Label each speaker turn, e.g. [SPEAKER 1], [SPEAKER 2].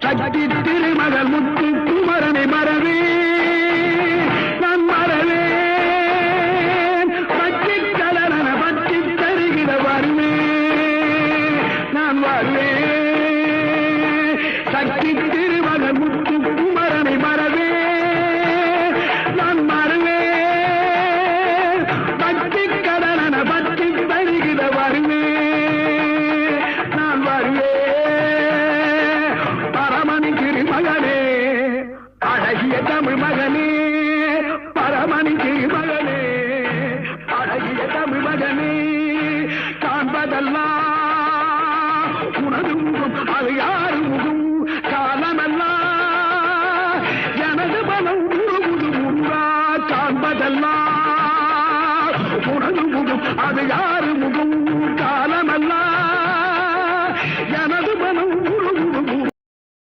[SPEAKER 1] சக்தி திருமகள் முத்து குமரனை மறவே நான் மறவேன் பற்றி கலரன பற்றி தருகிற வருவேன் நான் வருவேன் சக்தி திருமகள் முத்து குமரனை மறவே நான் மறவேன் பற்றி கலரன பற்றி தருகிற வருவேன் நான் வருவேன் மகனே அழகிய தமிழ் மகனே பரமணி மகனே அழகிய தமிழ் மகனே காண்பதெல்லாம் உனது முகம் அது யாரு முகம் காலமெல்லாம் எனது பலம் உருகுது முன்றா காண்பதெல்லாம் உனது முகம் அது யார்